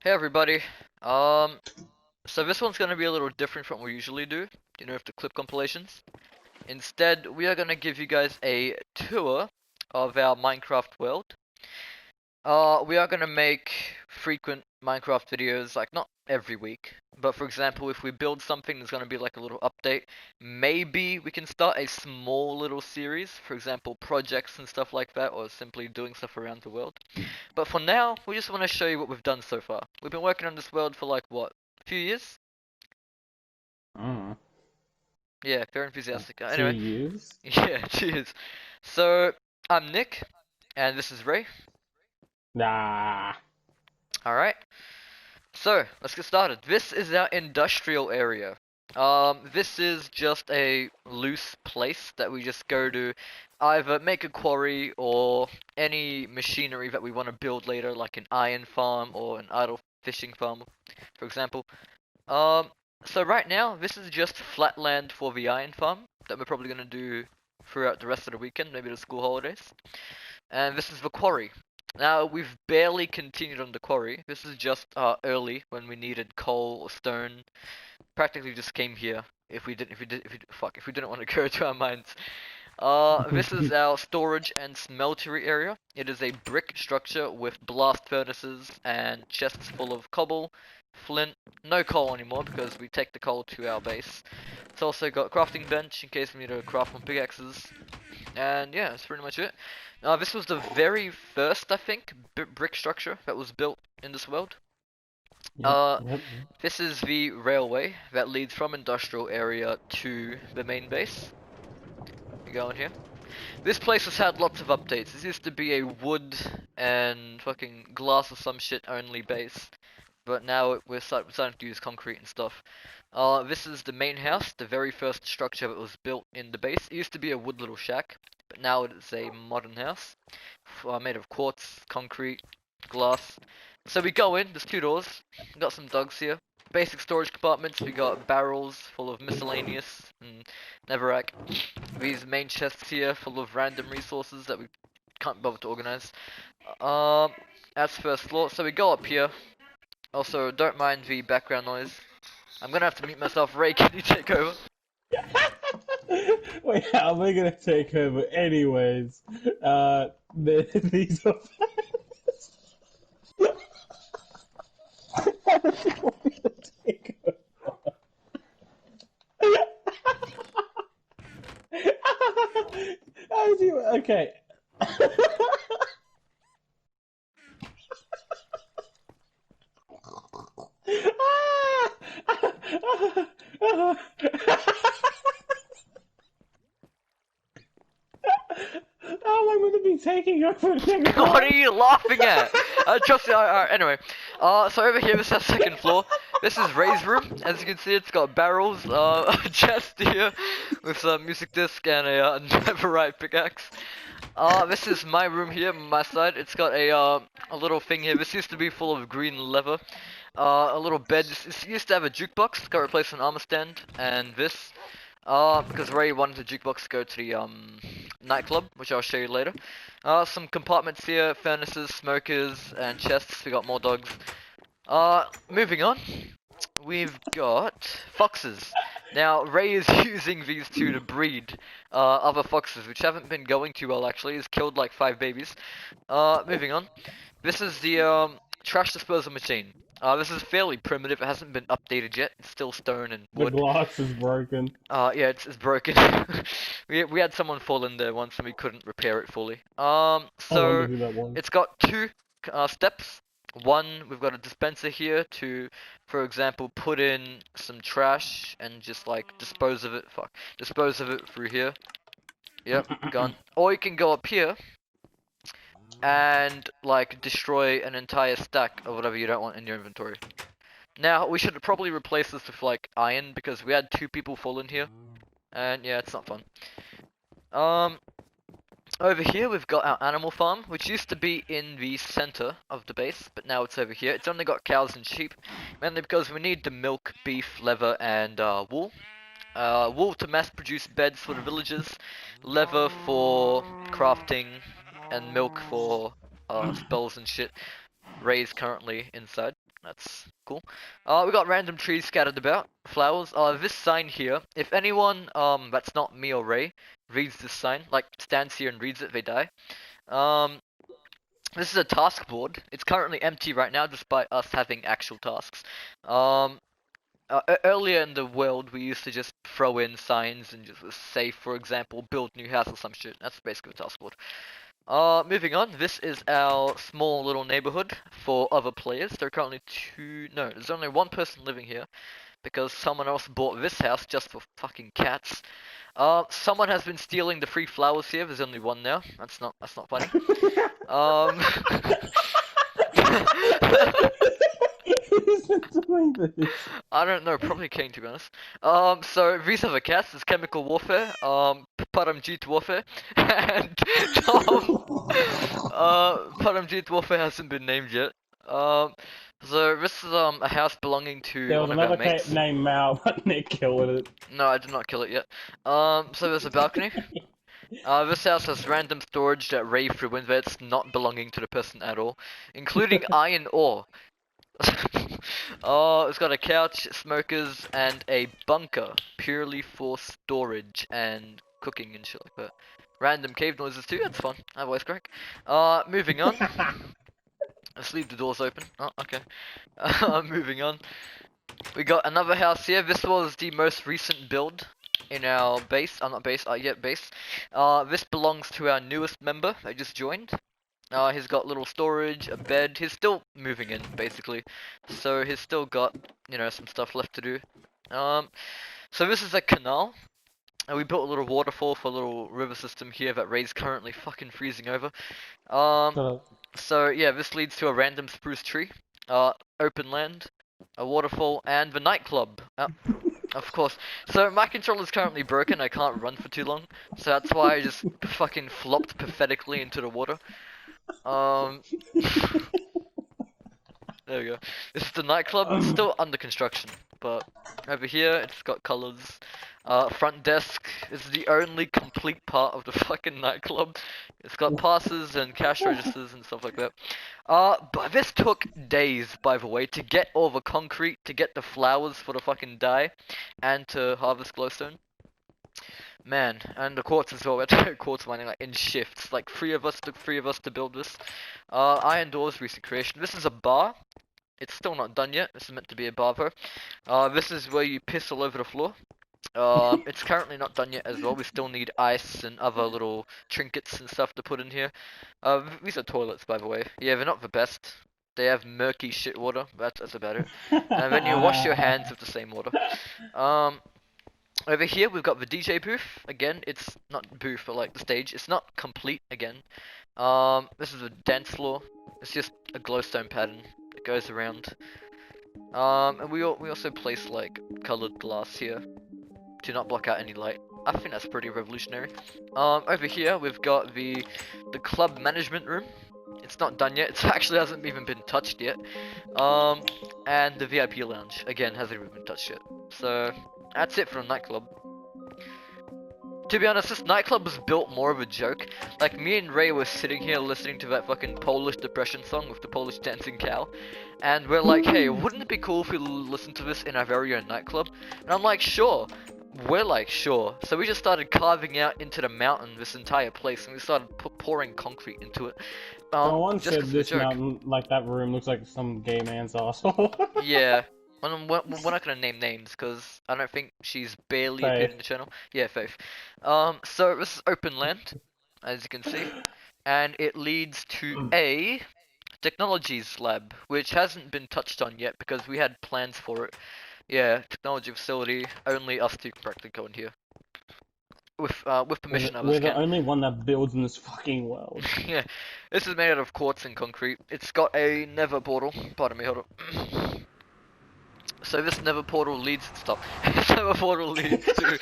Hey everybody. Um, so this one's gonna be a little different from what we usually do, with the clip compilations. Instead, we are gonna give you guys a tour of our Minecraft world. We are gonna make frequent Minecraft videos, like not every week, but for example, if we build something, there's gonna be like a little update. Maybe we can start a small little series, for example, projects and stuff like that, or simply doing stuff around the world. But for now, we just want to show you what we've done so far. We've been working on this world for like what, a few years? Mm. Yeah, very enthusiastic. Two Anyway, years? yeah, cheers. So, I'm Nick, and this is Ray. Nah. Alright, so let's get started. This is our industrial area. This is just a loose place that we just go to either make a quarry or any machinery that we want to build later, like an iron farm or an idle fishing farm, for example. Um, so right now, this is just flat land for the iron farm that we're probably gonna do throughout the rest of the weekend, maybe the school holidays. And this is the quarry. Now, we've barely continued on the quarry. This is just early when we needed coal or stone. Practically just came here if we didn't want to go to our mines. This is our storage and smeltery area. It is a brick structure with blast furnaces and chests full of cobble, flint, no coal anymore because we take the coal to our base. It's also got a crafting bench in case we need to craft more pickaxes. And yeah, that's pretty much it. This was the very first, I think, brick structure that was built in this world. Yep, Uh, yep. this is the railway that leads from industrial area to the main base. You go in here. This place has had lots of updates. This used to be a wood and fucking glass or some shit only base, but now we're starting to use concrete and stuff. This is the main house, the very first structure that was built in the base. It used to be a wood little shack, but now it is a modern house, made of quartz, concrete, glass. So we go in, there's two doors, got some dogs here. Basic storage compartments, we got barrels full of miscellaneous and netherrack. These main chests here full of random resources that we can't bother to organize. Um, that's first floor, so we go up here. Also, don't mind the background noise. I'm gonna have to mute myself. Ray, can you take over? Wait, how am I gonna take over? Anyways, these are. How do you want me to take over? How do you? Okay. How am I going to be taking over What now? are you laughing at? Trust me. Alright, anyway. So over here, this is our second floor. This is Ray's room. As you can see, it's got barrels, a chest here with some music disc and a netherite pickaxe. This is my room here, my side. It's got a little thing here. This used to be full of green leather. A little bed. This used to have a jukebox. Got replaced with an armor stand, and this. Because Ray wanted the jukebox to go to the nightclub, which I'll show you later. Some compartments here, furnaces, smokers, and chests. We got more dogs. Moving on. We've got foxes. Now, Ray is using these two to breed other foxes, which haven't been going too well actually. He's killed like 5 babies. Moving on. This is the trash disposal machine. This is fairly primitive. It hasn't been updated yet. It's still stone and The wood. glass is broken. Yeah, it's broken. we had someone fall in there once and we couldn't repair it fully. I wonder So who that was. it's got two steps. One, we've got a dispenser here to, for example, put in some trash and just like dispose of it. Dispose of it through here. Yep, gone. Or you can go up here and like destroy an entire stack of whatever you don't want in your inventory. Now we should probably replace this with like iron because we had 2 people fall in here. And yeah, it's not fun. Um, Over here we've got our animal farm, which used to be in the center of the base, but now it's over here. It's only got cows and sheep, mainly because we need the milk, beef, leather, and wool. Wool to mass produce beds for the villagers, leather for crafting, and milk for spells and shit. Ray's currently inside. That's cool. We got random trees scattered about, flowers. This sign here, if anyone, that's not me or Ray, reads this sign, like stands here and reads it, they die. Um, this is a task board. It's currently empty right now, despite us having actual tasks. Earlier in the world, we used to just throw in signs and just say, for example, build new house or some shit. That's basically a task board. Moving on, this is our small little neighborhood for other players. There are currently there's only one person living here because someone else bought this house just for fucking cats. Someone has been stealing the free flowers here. There's only one now. That's not funny. Who's been doing this? I don't know, probably Kane to be honest. So these are the cats. There's chemical warfare, Paramjeet warfare, and Paramjeet warfare hasn't been named yet. So this is a house belonging to There was one of our another mates. cat named Mal, but Nick killed it. No, I did not kill it yet. So there's a balcony. This house has random storage that Ray threw in there. It's not belonging to the person at all, including iron ore. It's got a couch, smokers, and a bunker, purely for storage and cooking and shit like that. Random cave noises too, that's fun. I voice crack. Moving on. Let's leave the doors open. Oh, okay. Moving on. We got another house here. This was the most recent build in our base. Not base, base. This belongs to our newest member that just joined. He's got little storage, a bed. He's still moving in, basically. So he's still got, some stuff left to do. So this is a canal. And we built a little waterfall for a little river system here that Ray's currently fucking freezing over. So yeah, this leads to a random spruce tree, open land, a waterfall, and the nightclub. Of course. So my controller's currently broken. I can't run for too long. So that's why I just fucking flopped pathetically into the water. There we go. This is the nightclub. It's still under construction, but over here it's got colors. Front desk is the only complete part of the fucking nightclub. It's got passes and cash registers and stuff like that. But this took days, by the way, to get all the concrete, to get the flowers for the fucking dye, and to harvest glowstone. Man, and the quartz as well. We had to go quartz mining like in shifts. Like three of us to build this. Iron doors, recent creation. This is a bar. It's still not done yet. This is meant to be a bar though. This is where you piss all over the floor. It's currently not done yet as well. We still need ice and other little trinkets and stuff to put in here. These are toilets, by the way. Yeah, they're not the best. They have murky shit water. That's about it. And then you wash your hands with the same water. Over here we've got the DJ booth. Again, it's not booth, but like the stage. It's not complete again. This is a dance floor. It's just a glowstone pattern that goes around. And we also place like colored glass here to not block out any light. I think that's pretty revolutionary. Over here we've got the club management room. It's not done yet. It actually hasn't even been touched yet. And the VIP lounge again hasn't even been touched yet. So that's it for the nightclub. To be honest, this nightclub was built more of a joke. Like, me and Ray were sitting here listening to that fucking Polish depression song with the Polish dancing cow. And we're like, hey, wouldn't it be cool if we listened to this in our very own nightclub? And I'm like, sure. We're like, sure. So we just started carving out into the mountain this entire place, and we started pouring concrete into it. Someone just said 'cause this it's a joke. mountain, like that room, looks like some gay man's asshole. Yeah. We're not gonna name names because I don't think she's barely appeared in the channel. Yeah, Faith. So this is open land, as you can see, and it leads to a technologies lab, which hasn't been touched on yet because we had plans for it. Yeah, technology facility. Only us two can practically go in here. With permission, others We're the can. only one that builds in this fucking world. Yeah, this is made out of quartz and concrete. It's got a nether portal. Pardon me, hold up. So this nether portal leads this nether portal leads to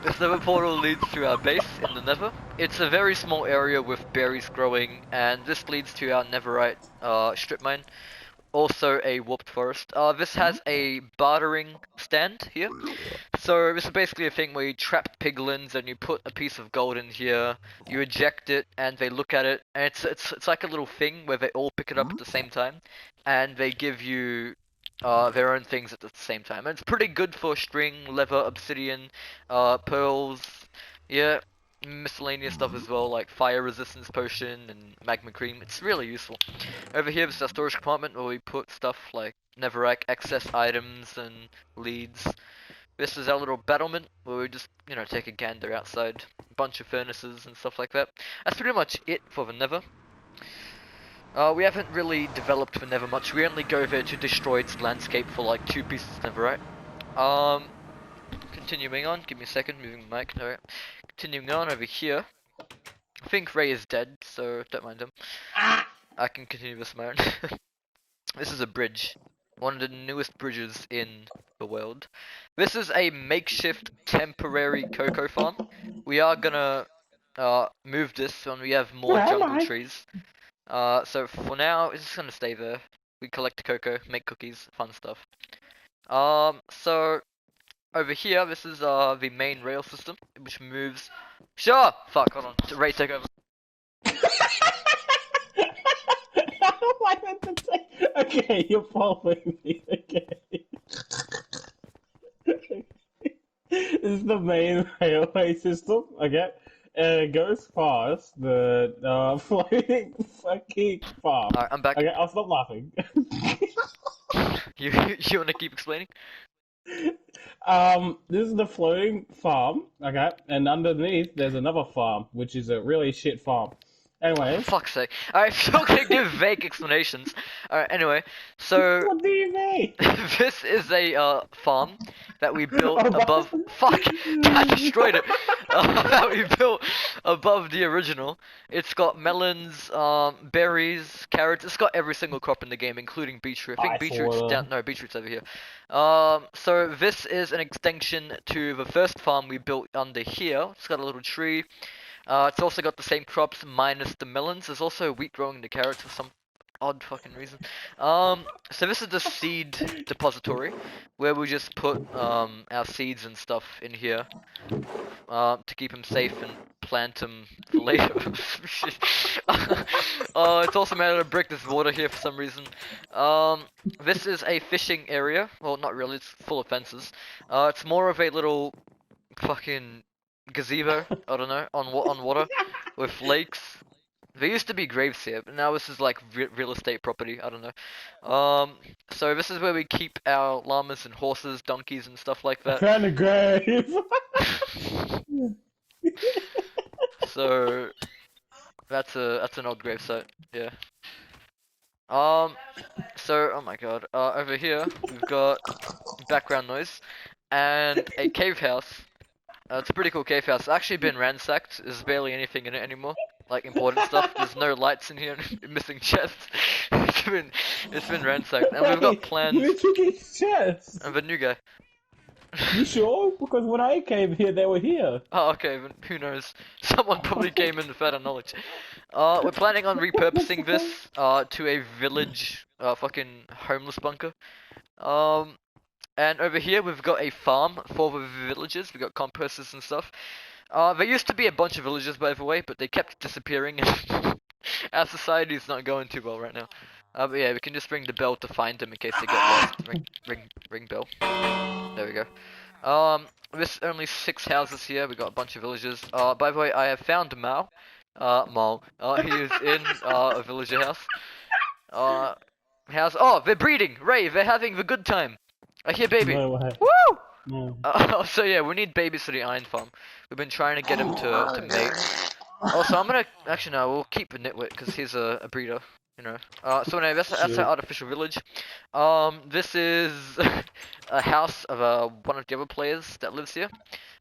this nether portal leads to our base in the nether. It's a very small area with berries growing, and this leads to our netherite strip mine. also a warped forest. This has a bartering stand here. So this is basically a thing where you trap piglins and you put a piece of gold in here, you eject it, and they look at it, and it's like a little thing where they all pick it up at the same time, and they give you their own things at the same time. And it's pretty good for string, leather, obsidian, pearls, yeah, miscellaneous stuff as well, like fire resistance potion and magma cream. It's really useful. Over here is our storage compartment where we put stuff like netherrack, excess items, and leads. This is our little battlement where we just, take a gander outside. A bunch of furnaces and stuff like that. That's pretty much it for the nether. We haven't really developed the nether much. We only go there to destroy its landscape for like 2 pieces of netherite. Continuing on, give me a second, moving the mic. Alright. Continuing on over here. I think Ray is dead, so don't mind him. I can continue this on my own. This is a bridge. One of the newest bridges in the world. This is a makeshift temporary cocoa farm. We are gonna move this when we have more Where am jungle I? trees. So for now, it's just gonna stay there. We collect cocoa, make cookies, fun stuff. So over here, this is the main rail system, which moves. Sure. Fuck. Hold on. Ray, take over. I meant to say. Okay, you're following me. Okay. This is the main railway system. Okay. And it goes past the floating fucking farm. Alright, I'm back. Okay, I'll stop laughing. You wanna keep explaining? This is the floating farm, okay, and underneath there's another farm, which is a really shit farm. Anyways, Fuck's sake. Alright, if you're gonna give vague explanations. Alright, anyway, so what do you mean? this is a farm that we built Oh, above. what? Fuck! I destroyed it. That we built above the original. It's got melons, berries, carrots. It's got every single crop in the game, including beetroot. I think Ice beetroot's water. down. No, beetroot's over here. So this is an extension to the first farm we built under here. It's got a little tree. It's also got the same crops minus the melons. There's also wheat growing the carrots for some odd fucking reason. So this is the seed depository where we just put our seeds and stuff in here to keep them safe and plant them for later. It's also made out of brick. There's water here for some reason. This is a fishing area. Well, not really. It's full of fences. It's more of a little fucking gazebo, I don't know, on water with lakes. There used to be graves here, but now this is like real estate property. I don't know. So this is where we keep our llamas and horses, donkeys, and stuff like I that. found a grave. So that's an old grave site. Yeah. So oh my god. Over here we've got background noise and a cave house. It's a pretty cool cave house. It's actually been ransacked. There's barely anything in it anymore. Like important stuff. There's no lights in here. Missing chests. it's been ransacked. And we've got Wait, plans. who took his chest? And the new guy. You sure? Because when I came here, they were here. Oh, okay. Then who knows? Someone probably came in with better knowledge. We're planning on repurposing this to a village, fucking homeless bunker. And over here we've got a farm for the villagers. We've got composters and stuff. There used to be a bunch of villagers, by the way, but they kept disappearing. Our society's not going too well right now. But yeah, we can just ring the bell to find them in case they get lost. Ring bell. There we go. There's only 6 houses here. We got a bunch of villagers. By the way, I have found Mao. Mao. He is in a villager house. Oh, they're breeding. Ray, they're having the good time. I hear baby. No way. Woo! No. So yeah, we need babies for the iron farm. We've been trying to get him to mate. Also, I'm gonna actually no, we'll keep a nitwit because he's a breeder. You know. So anyway, that's our artificial village. This is a house of one of the other players that lives here.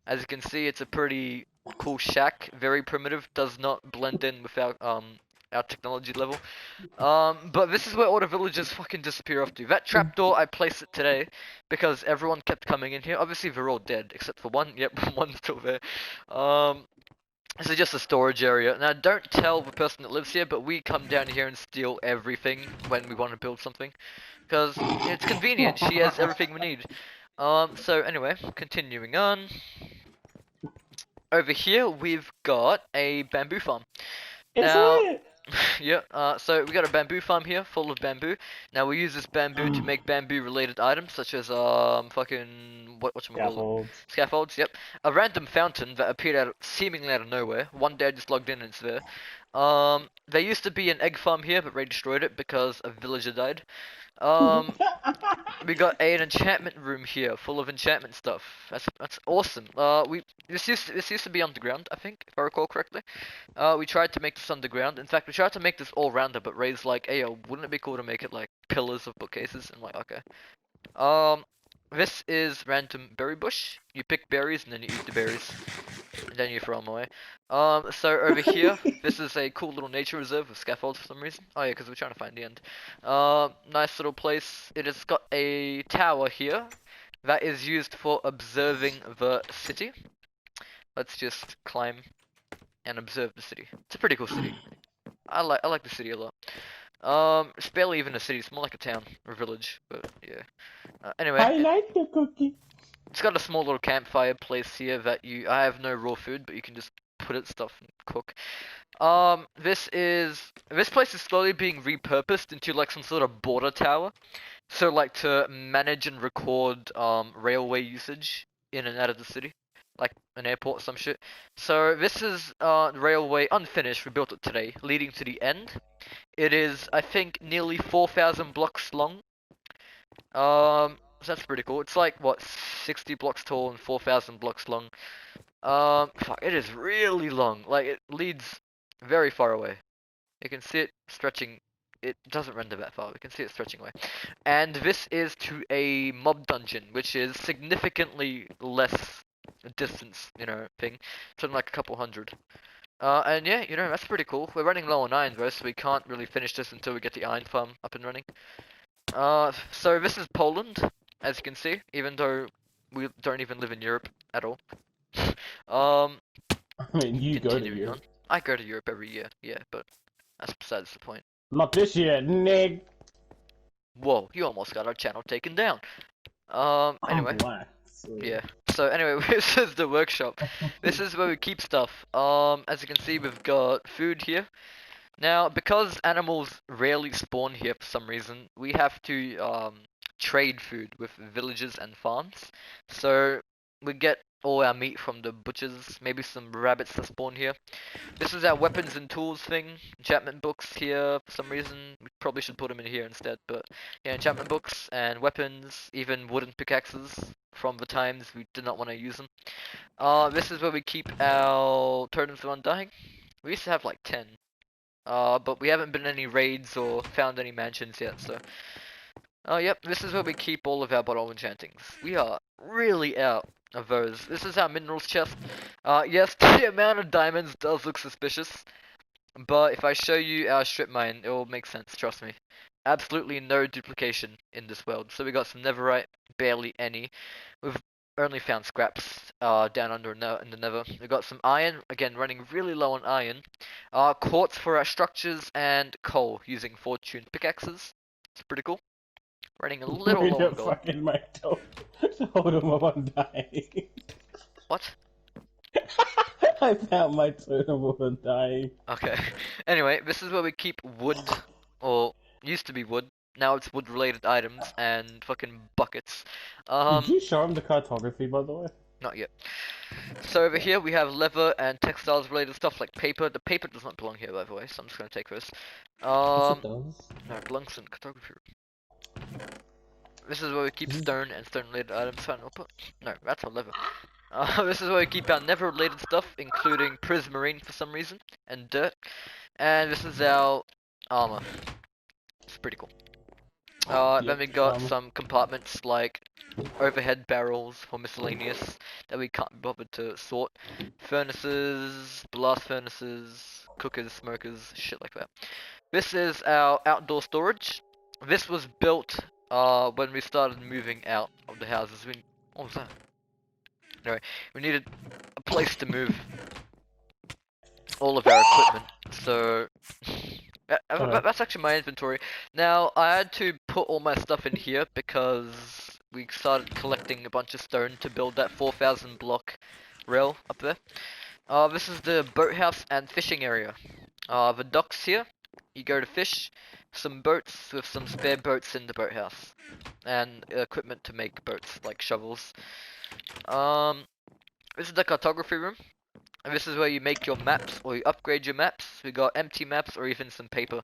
As you can see, it's a pretty cool shack. Very primitive. Does not blend in with our technology level. But this is where all the villagers fucking disappear off to. That trapdoor, I placed it today because everyone kept coming in here. Obviously, they're all dead except for one. Yep, one's still there. This is just a storage area. Now, don't tell the person that lives here, but we come down here and steal everything when we want to build something. Because it's convenient, she has everything we need. So anyway, continuing on. Over here, we've got a bamboo farm. It's Now, lit. yeah, so we got a bamboo farm here full of bamboo. Now we use this bamboo to make bamboo related items such as fucking whatchamacallit? Scaffolds. Scaffolds, yep. A random fountain that appeared seemingly out of nowhere. One day I just logged in and it's there. There used to be an egg farm here, but Ray destroyed it because a villager died. Um, we got an enchantment room here, full of enchantment stuff. That's awesome. This used to be underground, I think, if I recall correctly. We tried to make this underground. In fact, we tried to make this all rounder, but Ray's like, "Hey, yo, wouldn't it be cool to make it like pillars of bookcases?" And I'm like, okay. Um, this is random berry bush. You pick berries and then you eat the berries, and then you throw them away. So over here, this is a cool little nature reserve with scaffolds for some reason. Oh yeah, because we're trying to find the end. Nice little place. It has got a tower here that is used for observing the city. Let's just climb and observe the city. It's a pretty cool city. I like the city a lot. It's barely even a city. It's more like a town or village. But yeah. Anyway, I like the cookie. it's got a small little campfire place here that I have no raw food, but you can just put it stuff and cook. This place is slowly being repurposed into like some sort of border tower. So like to manage and record railway usage in and out of the city. Like an airport or some shit. So this is railway unfinished, we built it today, leading to the end. It is I think nearly 4,000 blocks long. So that's pretty cool. It's like what 60 blocks tall and 4,000 blocks long. Fuck, it is really long. Like it leads very far away. You can see it stretching. It doesn't render that far. We can see it stretching away. And this is to a mob dungeon, which is significantly less distance, thing. Something like a couple hundred. And yeah, that's pretty cool. We're running low on iron though, so we can't really finish this until we get the iron farm up and running. So this is Poland, as you can see, even though we don't even live in Europe at all. Um, I mean, you go to continuing Europe. on. I go to Europe every year, yeah, but that's besides the point. Not this year, Nick. Whoa, you almost got our channel taken down. Anyway, Black. yeah. So anyway, this is the workshop. This is where we keep stuff. As you can see, we've got food here. Now, because animals rarely spawn here for some reason, we have to trade food with villages and farms. So we get all our meat from the butchers, maybe some rabbits that spawn here. This is our weapons and tools thing. Enchantment books here for some reason. We probably should put them in here instead, but yeah, enchantment books and weapons, even wooden pickaxes from the times we did not want to use them. This is where we keep our totems of undying. We used to have like 10. But we haven't been in any raids or found any mansions yet, so. Yep, this is where we keep all of our bottle enchantings. We are really out of those. This is our minerals chest. Yes, the amount of diamonds does look suspicious, but if I show you our strip mine, it will make sense, trust me. Absolutely no duplication in this world. So we got some netherite, barely any. We've only found scraps down under in the nether. We got some iron, again running really low on iron. Quartz for our structures and coal using fortune pickaxes. It's pretty cool. Running a little low on gold. Fucking my toe. Hold him up on dying. What? I found my totem of undying. Okay. Anyway, this is where we keep wood, or used to be wood. Now it's wood related items and fucking buckets. Did you show him the cartography, by the way? Not yet. So over here we have leather and textiles related stuff like paper. The paper does not belong here, by the way, so I'm just gonna take this. Yes, it does. No, it belongs in cartography. This is where we keep stone and stone related items. Fine, we'll put. No, that's on leather. This is where we keep our nether related stuff, including prismarine for some reason, and dirt. And this is our armor. It's pretty cool. Then we got some compartments like overhead barrels for miscellaneous that we can't be bothered to sort. Furnaces, blast furnaces, cookers, smokers, shit like that. This is our outdoor storage. This was built when we started moving out of the houses. What was that? Anyway, we needed a place to move. all of our equipment. So Okay. that's actually my inventory. Now I had to put all my stuff in here because we started collecting a bunch of stone to build that 4,000 block rail up there. This is the boathouse and fishing area. The docks here. You go to fish. Some boats with some spare boats in the boathouse, and equipment to make boats like shovels. Um, this is the cartography room. And this is where you make your maps or you upgrade your maps. We got empty maps or even some paper.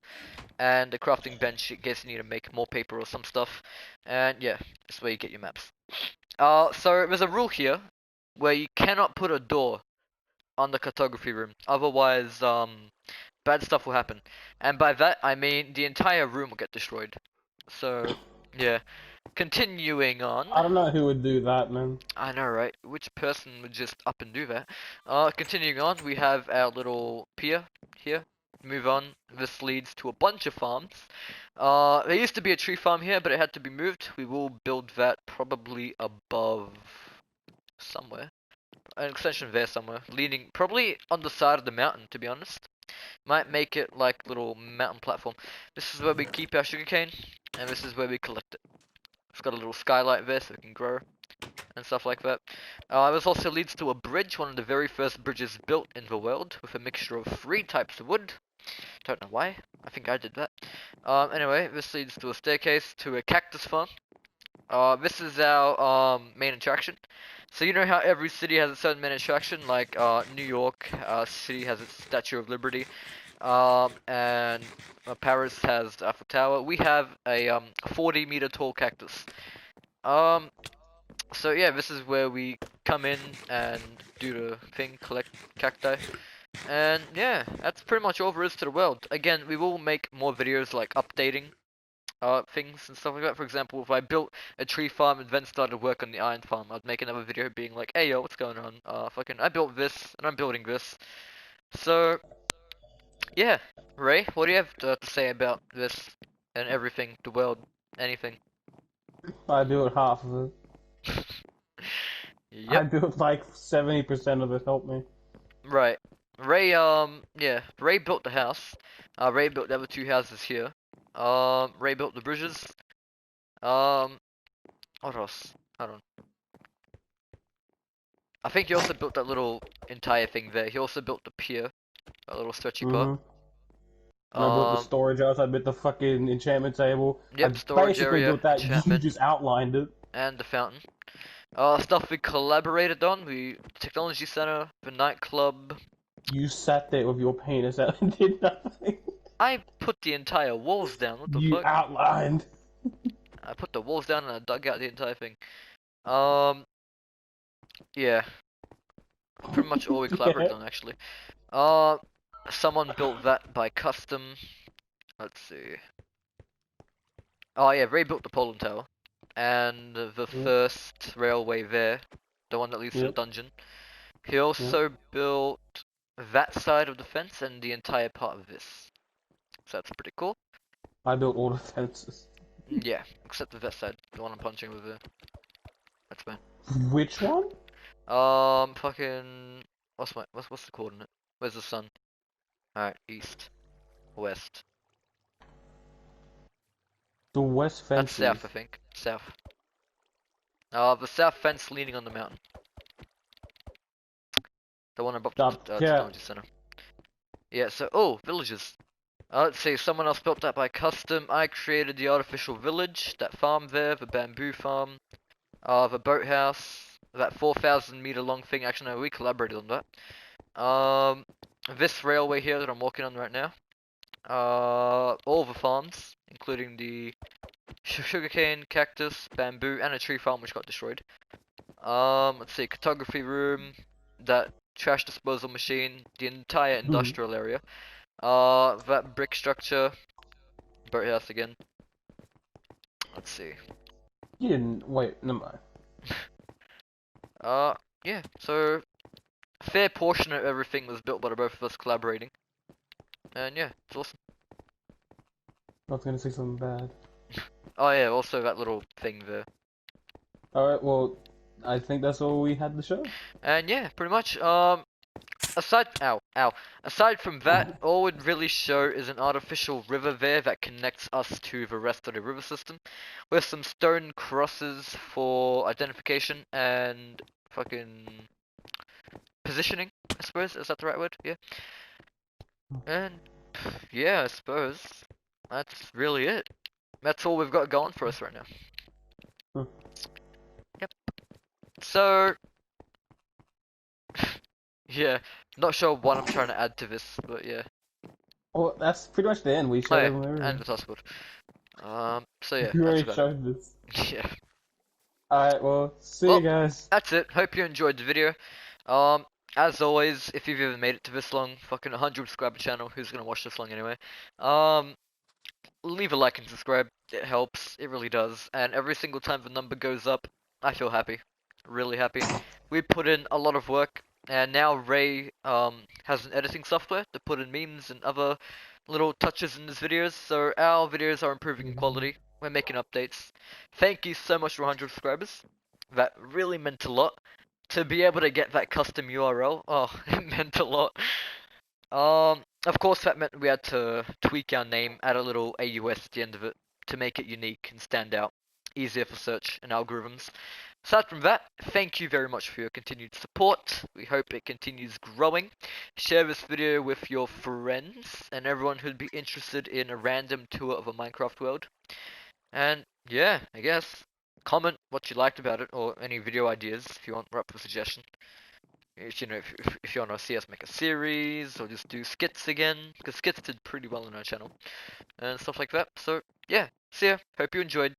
And a crafting bench in case you need to make more paper or some stuff. And yeah, this is where you get your maps. So there's a rule here where you cannot put a door on the cartography room. Otherwise, bad stuff will happen. And by that, I mean the entire room will get destroyed. So, yeah. Continuing on. I don't know who would do that, man. I know, right? Which person would just up and do that? Continuing on, we have our little pier here. Move on. This leads to a bunch of farms. There used to be a tree farm here, but it had to be moved. We will build that probably above somewhere. An extension there somewhere. Leaning probably on the side of the mountain, to be honest. Might make it like little mountain platform. This is where we keep our sugarcane, and this is where we collect it. It's got a little skylight there so it can grow and stuff like that. This also leads to a bridge, one of the very first bridges built in the world, with a mixture of 3 types of wood. Don't know why. I think I did that. Anyway, this leads to a staircase to a cactus farm. This is our main attraction. So you know how every city has a certain main attraction, like New York City has its Statue of Liberty, and Paris has the Eiffel Tower. We have a 40-meter tall cactus. So yeah, this is where we come in and do the thing, collect cacti. And yeah, that's pretty much all there is to the world. Again, we will make more videos like updating things and stuff like that. For example, if I built a tree farm and then started work on the iron farm, I'd make another video being like, hey yo, what's going on? Fucking I built this and I'm building this. So yeah, Ray, what do you have to say about this and everything, the world, anything? I do it half of it. I Yep. do it like 70% of it. Help me. Right. Ray, yeah, Ray built the house. Ray built the other 2 houses here. Ray built the bridges. Um, what else? Hold on. I think he also built that little entire thing there. He also built the pier, a little stretchy part. Mm-hmm. And I built the Um, storage house. I built the fucking enchantment table. I yep, storage basically area, built that. You enchantment, just outlined it. and the fountain. Stuff we collaborated on. We technology center, the nightclub. You sat there with your penis out and did nothing. I put the entire walls down. What the You fuck? outlined. I put the walls down and I dug out the entire thing. Um, yeah. Pretty much all we collaborated Yeah. on actually. Someone built that by custom. Let's see. Oh yeah, Ray built the Poland Tower. And the Yep. first railway there. The one that leads to the Yep. dungeon. He also built that side of the fence and the entire part of this. So that's pretty cool. I built all the fences. Yeah, except the that side. The one I'm punching with the... That's fine. Which one? Fucking... What's the coordinate? Where's the sun? Alright, east. West. The west That's fences. south, I think. South. The south fence leaning on the mountain. The one above the Yeah. technology center. Yeah, so, oh, villages. Let's see, someone else built that by custom. I created the artificial village, that farm there, the bamboo farm, the boathouse, that 4,000 meter long thing. Actually, no, we collaborated on that. This railway here that I'm walking on right now. All the farms, including the sugarcane, cactus, bamboo, and a tree farm which got destroyed. Let's see, cartography room, that trash disposal machine, the entire industrial area. That brick structure, boathouse again. Let's see. You didn't wait. Never mind. Yeah. So, a fair portion of everything was built by the both of us collaborating. And yeah, it's awesome. I was gonna say something bad. Oh yeah, also that little thing there. All right. Well, I think that's all we had to show. And yeah, pretty much. Aside from that, all it really show is an artificial river there that connects us to the rest of the river system, with some stone crosses for identification and fucking positioning. I suppose is that the right word? Yeah. And yeah, I suppose that's really it. That's all we've got going for us right now. Hmm. Yep. So yeah, not sure what I'm trying to add to this, but yeah. Well, that's pretty much the end. We Oh showed yeah, everyone and everything. the passport. So yeah, You that's already about it. showed this. Yeah. Alright, well, see you Well, guys. that's it. Hope you enjoyed the video. Um, as always, if you've even made it to this long, fucking 100 subscriber channel, who's gonna watch this long anyway? Um, leave a like and subscribe. It helps. It really does. And every single time the number goes up, I feel happy. Really happy. We put in a lot of work, and now Ray has an editing software to put in memes and other little touches in his videos, so our videos are improving in quality. We're making updates. Thank you so much for 100 subscribers. That really meant a lot. To be able to get that custom URL, oh, it meant a lot. Of course that meant we had to tweak our name, add a little AUS at the end of it to make it unique and stand out, easier for search and algorithms. Aside from that, thank you very much for your continued support. We hope it continues growing. Share this video with your friends and everyone who'd be interested in a random tour of a Minecraft world. And yeah, I guess comment what you liked about it or any video ideas if you want up for suggestion. If you know, if you want to see us make a series or just do skits again, because skits did pretty well on our channel and stuff like that. So yeah, see ya. Hope you enjoyed.